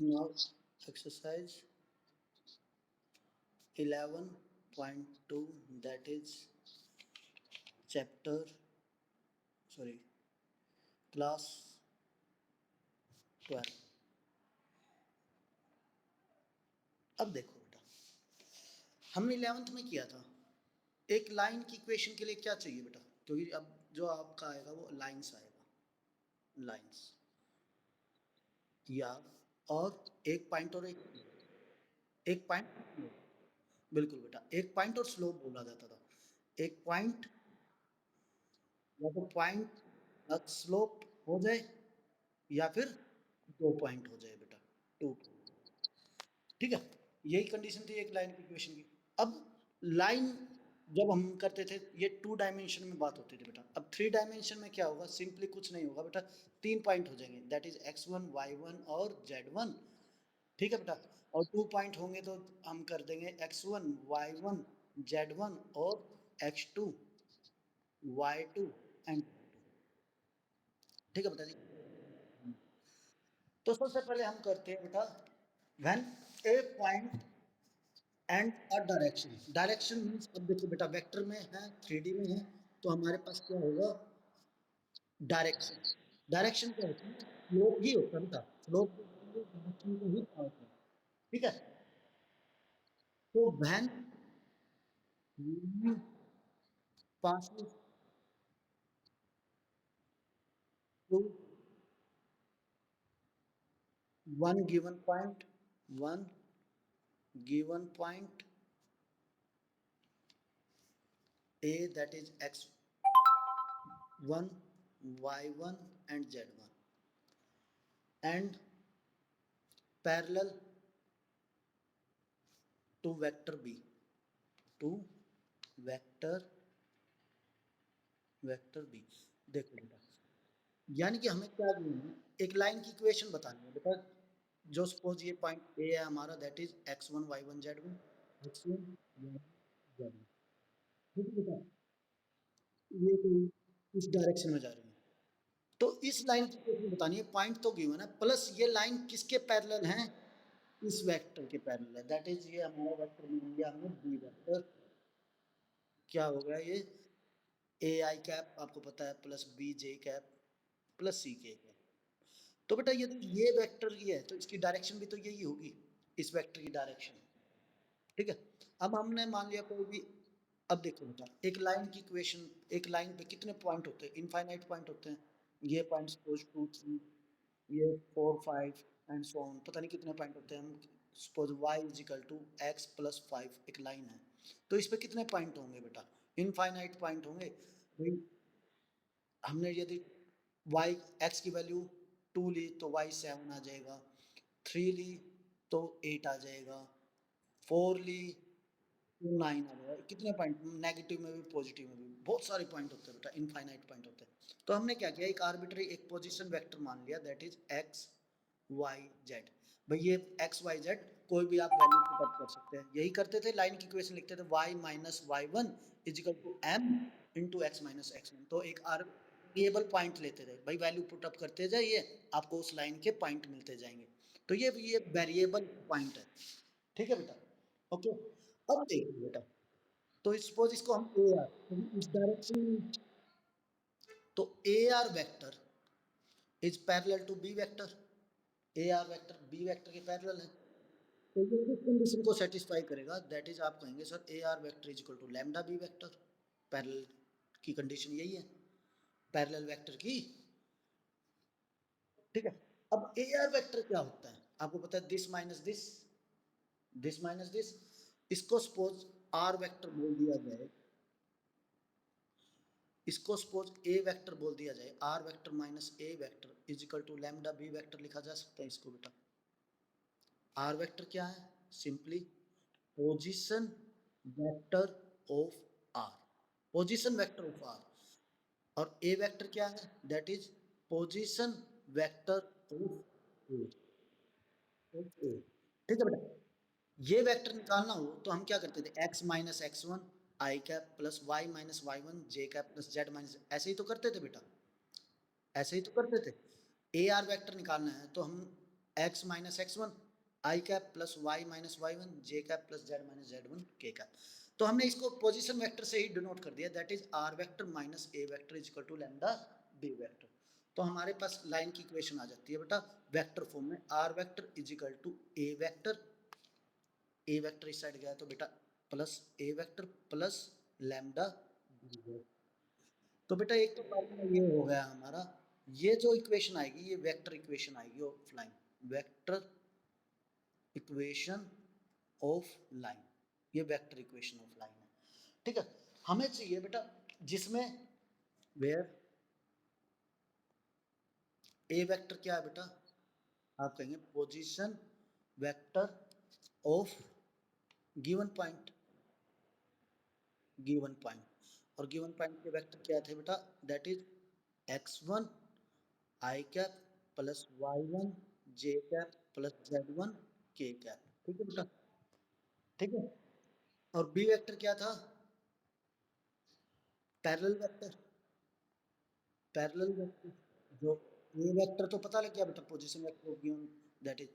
Now exercise 11.2, that is chapter, sorry, class 12। अब देखो बेटा, हमने 11th में किया था, एक लाइन की इक्वेशन के लिए क्या चाहिए बेटा, क्योंकि अब जो आपका आएगा वो लाइंस आएगा, लाइंस या और एक पॉइंट और एक पॉइंट, बिल्कुल बेटा, एक पॉइंट और स्लोप बोला जाता था। एक पॉइंट या तो पॉइंट प्लस स्लोप हो जाए या फिर 2 पॉइंट हो जाए बेटा, 2। ठीक है, यही कंडीशन थी एक लाइन की इक्वेशन की। अब लाइन जब हम करते थे ये 2 डायमेंशन में बात होती थी बेटा। अब 3 डायमेंशन में क्या होगा, सिंपली कुछ नहीं होगा बेटा, 3 पॉइंट हो जाएंगे, दैट इज x1 y1 और z1। ठीक है बेटा, और 2 पॉइंट होंगे तो हम कर देंगे x1 y1 z1 और x2 y2 एंड, ठीक है बेटा जी। तो सबसे पहले हम करते हैं बेटा, when A point and a direction. Direction means, अब देखो बेटा वेक्टर में है, 3D में है, तो हमारे पास क्या होगा, डायरेक्शन। डायरेक्शन क्या होता है, स्लोप ही होता है बेटा, स्लोप डायरेक्शन को ही पार्ट है। ठीक है, तो when passes through one given point, one given point A, that is x1 y1 and z1, and parallel to vector B, to vector vector B. देखो बेटा, यानी कि हमें क्या करना है, एक लाइन की इक्वेशन बतानी है बेटा। जो सपोज ये पॉइंट ए है हमारा, that is x1 y1 z1, x1 y1 z1। ठीक है बेटा, ये कोई इस डायरेक्शन में जा रही है, तो इस लाइन की इक्वेशन बतानी है। पॉइंट तो गिवन है, प्लस ये लाइन किसके पैरेलल है, इस वेक्टर के पैरेलल है, दैट इज ये हमारा वेक्टर मिल गया हमें बी वेक्टर। क्या हो गया ये, ए आई कैप आपको पता है, plus B J cap plus सी के कैप। तो बेटा ये वेक्टर ही है तो इसकी डायरेक्शन भी तो यही होगी, इस वेक्टर की डायरेक्शन। ठीक है, अब हमने मान लिया कोई भी, अब देखो बेटा एक लाइन की इक्वेशन, एक लाइन पे कितने पॉइंट होते हैं, इनफाइनाइट पॉइंट होते हैं। ये पॉइंट सपोज 2 3, ये 4 5 एंड सो ऑन, पता नहीं कितने पॉइंट होते हैं। हम suppose y is equal to x plus 5 एक लाइन है, तो इस पे कितने पॉइंट होंगे बेटा, इनफाइनाइट पॉइंट होंगे भाई। हमने यदि y x की वैल्यू 2 ली तो y 7 आ जाएगा, 3 ली तो 8 आ जाएगा, 4 ली तो 9 आ जाएगा। कितने पॉइंट, नेगेटिव में भी पॉजिटिव में भी बहुत सारे पॉइंट होते हैं बेटा, इनफाइनाइट पॉइंट होते हैं। तो हमने क्या किया, एक आर्बिट्री एक पोजीशन वेक्टर मान लिया, that is x y z। भाई ये x y z कोई भी आप वैल्यू पुट अप कर सकते हैं, यही करते थे, लाइन की इक्वेशन लिखते थे y minus Y one is equal to m into x minus x one. तो एक वेरिएबल पॉइंट लेते थे भाई, वैल्यू पुट अप करते जाइए, आपको उस लाइन के पॉइंट मिलते जाएंगे। तो ये वेरिएबल पॉइंट है। ठीक है बेटा, ओके। अब देखिए बेटा, तो सपोज इसको हम ए आर, इस डायरेक्शन में, तो A are vector is parallel to B vector, A are vector B vector के पैरेलल है। तो ये किस कंडीशन को सेटिस्फाई करेगा, दैट इज आप कहेंगे sir a are vector is equal to lambda b vector. Parallel की कंडीशन यही है, पैरेलल वेक्टर की। ठीक है, अब ए आर वेक्टर क्या होता है आपको पता है, this minus this, this minus this. इसको सपोज आर वेक्टर बोल दिया जाए, इसको सपोज ए वेक्टर बोल दिया जाए, r vector minus a vector is equal to lambda b vector लिखा जा सकता है इसको बेटा। आर वेक्टर क्या है, simply position vector of r, position vector of r. और ए वेक्टर क्या है, that is position vector of a. Okay, ठीक है बेटा, ये वेक्टर निकालना हो तो हम क्या करते थे, x माइनस एक्स वन आई cap plus Y minus Y one जे कैप प्लस जेड माइनस, ऐसे ही तो करते थे बेटा, ऐसे ही तो करते थे। ए आर वेक्टर निकालना है तो हम एक्स माइनस एक्स वन आई cap plus Y minus Y one जे cap plus Z minus z one k cap. तो हमने इसको पोजीशन वेक्टर से ही डिनोट कर दिया, that is r vector minus a vector is equal to lambda b vector. तो हमारे पास line की equation आ जाती है बेटा वेक्टर फॉर्म में, r vector is equal to a vector, a vector इस साइड गया तो बेटा plus a vector plus lambda b vector. तो बेटा एक तो फॉर्मूला ये हो गया हमारा, ये जो इक्वेशन आएगी ये वेक्टर इक्वेशन आएगी of line, vector equation of line, ये वेक्टर इक्वेशन ऑफ लाइन है। ठीक है, हमें चाहिए बेटा जिसमें वेयर ए वेक्टर क्या है बेटा, आप कहेंगे position vector of given point, given point, और गिवन पॉइंट के वेक्टर क्या थे बेटा, that is x1 I cap plus y1 J cap plus z1 के कैप। ठीक है बेटा, ठीक है। और बी वेक्टर क्या था, पैरेलल वेक्टर, पैरेलल वेक्टर जो ए वेक्टर तो पता लग गया बेटा position vector of given, that is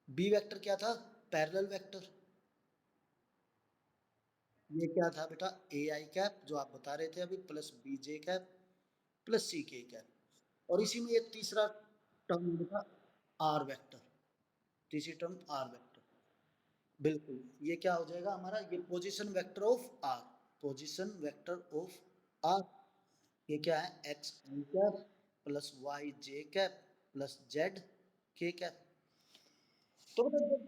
b vector क्या था, पैरेलल वेक्टर, ये क्या था बेटा ए आई कैप जो आप बता रहे थे अभी plus B J cap plus सी के कैप। और इसी में एक तीसरा टर्म बेटा आर वेक्टर, तीसरी टर्म आर वेक्टर, बिल्कुल ये क्या हो जाएगा हमारा, ये position vector of r, position vector of r, ये क्या है x i cap plus y j cap plus z k cap. तो मतलब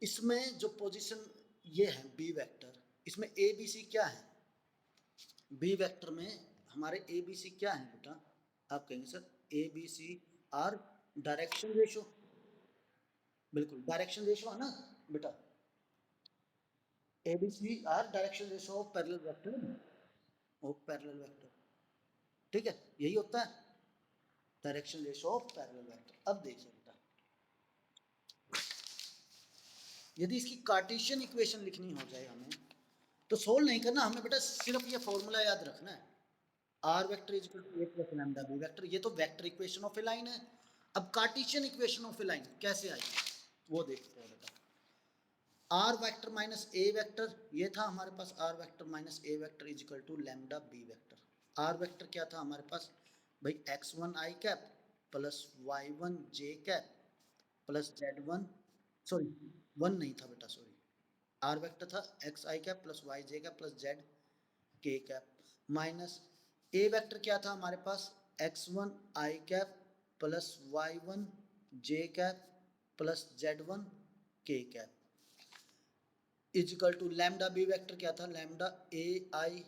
इसमें जो पोजीशन ये है बी वेक्टर, इसमें ए बी सी क्या है, बी वेक्टर में हमारे ए बी सी क्या है बेटा, आप कहेंगे sir a b c are direction ratio, बिल्कुल डायरेक्शन रेशो है ना बेटा, a b c are direction ratio of parallel vector, of parallel vector. ठीक है, यही होता है direction ratio of parallel vector. अब देखिए बेटा यदि इसकी कार्टेशियन इक्वेशन लिखनी हो जाए हमें, तो सोल्व नहीं करना हमें बेटा, सिर्फ ये फॉर्मूला याद रखना है, r vector is equal to a plus lambda b vector, ये तो vector equation of a line है। अब cartesian equation of a line कैसे आई वो देखते हैं बेटा, r vector minus a vector, ये था हमारे पास r vector minus a vector is equal to lambda b vector. R vector क्या था हमारे पास भाई एक्स वन आई कैप प्लस वाई वन जे cap plus z one, sorry one नहीं था बेटा सॉरी, आर वेक्टर था x i cap plus y j cap plus z k cap, minus a vector क्या था हमारे पास x one I cap plus y one J cap plus z one k cap is equal to lambda b vector क्या था, lambda a i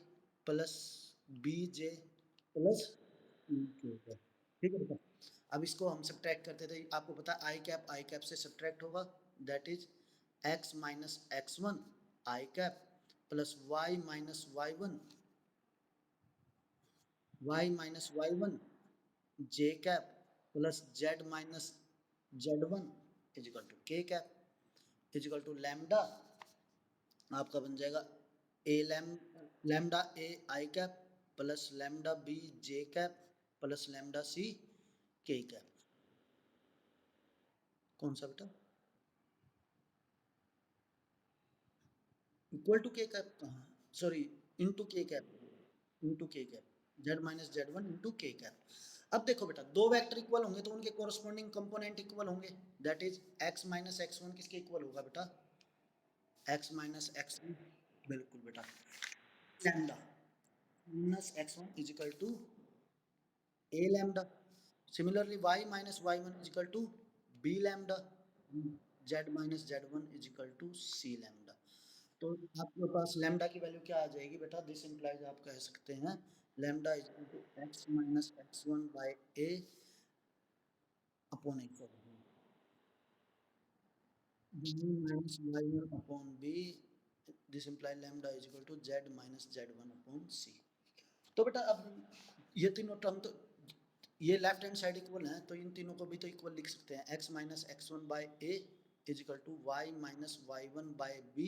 plus B j plus k cap. ठीक है बेटा, अब इसको हम सब्ट्रैक्ट करते थे, आपको पता है आई कैप से सब्ट्रैक्ट होगा, that is x minus x one I cap plus Y minus Y one, y minus Y one J cap plus Z minus z one equal to k cap is equal to lambda आपका बन जाएगा a lambda a i cap plus lambda b J cap plus lambda c के cap. कौन सा बेटा, equal to k cap कहाँ, sorry into k cap, into k cap z minus z one into k cap. अब देखो बेटा दो vector equal होंगे तो उनके कोरस्पॉन्डिंग कंपोनेंट इक्वल होंगे, that is x minus x one किसके इक्वल होगा बेटा, एक्स माइनस एक्स वन, बिल्कुल बेटा lambda minus x one is equal to a lambda, similarly y minus y1 is equal to b lambda, z minus z1 is equal to c lambda। तो आपके पास lambda की value क्या आ जाएगी बेटा, this implies आप कह सकते हैं lambda is equal to x minus x one by a upon x minus Y one upon b, this implies lambda is equal to z minus z one upon c. तो बेटा अब ये तीनों term तो ये लेफ्ट हैंड साइड इक्वल है तो इन तीनों को भी तो इक्वल लिख सकते हैं, x minus x one by a equal to y minus Y one by b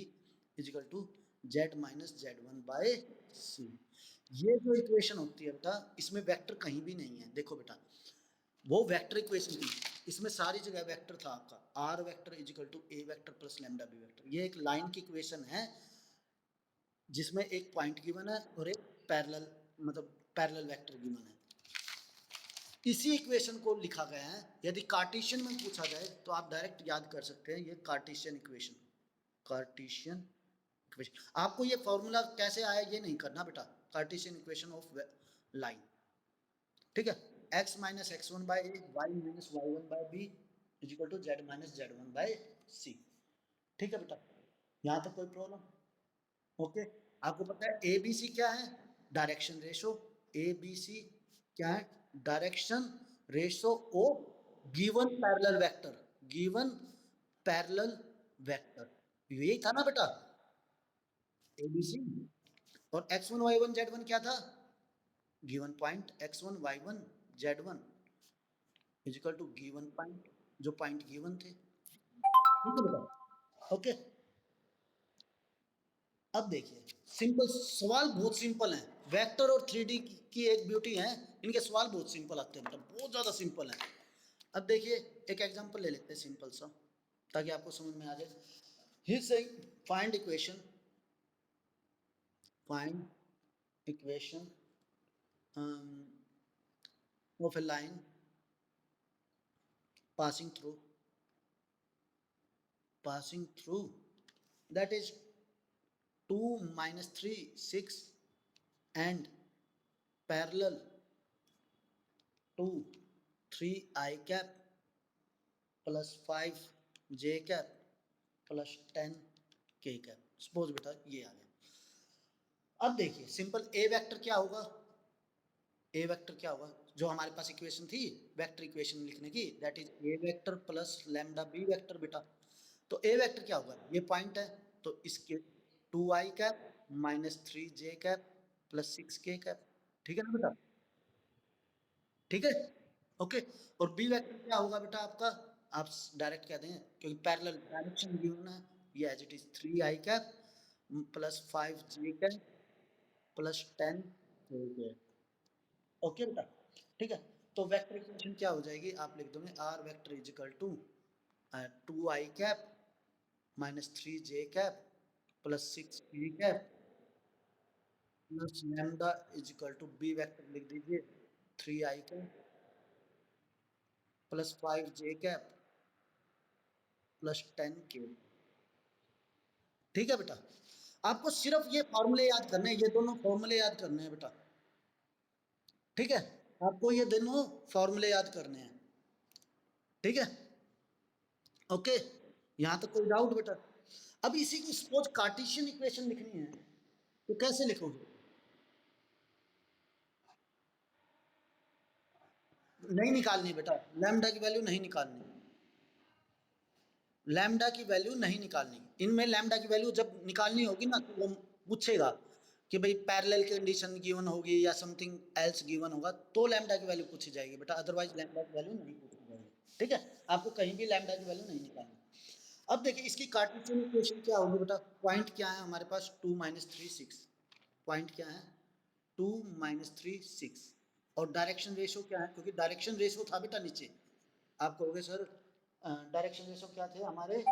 equal to z minus z one by c. ये जो इक्वेशन होती है बेटा इसमें वेक्टर कहीं भी नहीं है, देखो बेटा वो वेक्टर इक्वेशन थी, इसमें सारी जगह वेक्टर था आपका, r vector is equal to a vector plus lambda b vector. ये एक लाइन की इक्वेशन है जिसमें एक पॉइंट गिवन है और एक पैरेलल मतलब पैरेलल वेक्टर गिवन है। इसी इक्वेशन को लिखा गया है, यदि कार्टेशियन में पूछा जाए तो आप डायरेक्ट याद कर सकते हैं, ये कार्टेशियन इक्वेशन, कार्टेशियन इक्वेशन। आपको ये फॉर्मूला कैसे आया ये नहीं करना बेटा, कार्टेशियन इक्वेशन ऑफ लाइन, ठीक है। x minus x one by a, y minus Y one by b is equal to z minus z one by c, ठीक है बेटा। यहाँ तक कोई प्रॉब्लम? ओके। आपको पता है ए बी सी क्या है? Direction ratio. A b c क्या है? Direction ratio of given parallel vector, given parallel vector, यही था ना बेटा ए बी सी। और x one y one z one क्या था? Given point x one y one z one is equal to given point, जो point given थे, ठीक है बेटा। ओके। अब देखिए सिंपल सवाल, बहुत सिंपल है। वेक्टर और थ्री डी की एक ब्यूटी है, इनके सवाल बहुत सिंपल आते हैं मतलब बहुत ज़्यादा सिंपल है। अब देखिए एक एग्जांपल ले लेते हैं सिंपल सा, ताकि आपको समझ में आ जाए। He is saying find equation, find equation of a line passing through that is 2 minus 3 6 and parallel to 3 I cap plus 5 j cap plus 10 k cap। Suppose बेटा ये आ गया। अब देखिए सिंपल ए वेक्टर क्या होगा, ए वेक्टर क्या होगा, जो हमारे पास इक्वेशन थी वेक्टर इक्वेशन लिखने की, that is a vector plus lambda b vector बेटा। तो ए वेक्टर क्या होगा, ये पॉइंट है तो इसके 2 i cap minus 3 j cap plus 6 के कैप, ठीक है ना बेटा, ठीक है। ओके। और बी वेक्टर क्या होगा बेटा आपका, आप डायरेक्ट कहते हैं क्योंकि पैरेलल डायरेक्शन गिवन है, ये as it is 3 i cap plus 5 j cap plus 10 k cap. Okay बेटा, ठीक है। तो वेक्टर इक्वेशन क्या हो जाएगी, आप लिख दोगे r vector is equal to 2 i cap minus 3 j cap plus 6 b cap plus lambda is equal to B vector लिख दीजिए 3 i cap plus 5 j cap plus 10 k, ठीक है बेटा। आपको सिर्फ ये फॉर्मूले याद करने हैं, ये दोनों फॉर्मूले याद करने हैं बेटा, ठीक है। आपको ये दोनों फॉर्मूले याद करने हैं, ठीक है। ओके, यहां तक कोई डाउट बेटा? अब इसी की सपोज कार्टेशियन इक्वेशन लिखनी है तो कैसे लिखोगे? नहीं निकालनी बेटा, लैम्डा की वैल्यू नहीं निकालनी, लैम्डा की वैल्यू नहीं निकालनी। इनमें लैम्डा की वैल्यू जब निकालनी होगी ना तो वो पूछेगा कि भाई पैरेलल कंडीशन गिवन होगी या समथिंग एल्स गिवन होगा तो लैम्डा की वैल्यू पूछी जाएगी बेटा, अदरवाइज लैम्डा की वैल्यू नहीं पूछी जाएगी, ठीक है। आपको कहीं भी लैम्डा की वैल्यू नहीं निकालनी। अब देखिए इसकी कार्टेशियन इक्वेशन क्या होगी बेटा, पॉइंट क्या है हमारे पास 2 माइनस 3 6, पॉइंट क्या है 2 माइनस 3 6, और डायरेक्शन रेशो क्या है, क्योंकि डायरेक्शन रेशो था बेटा नीचे, आप कहोगे सर डायरेक्शन रेशो क्या थे हमारे,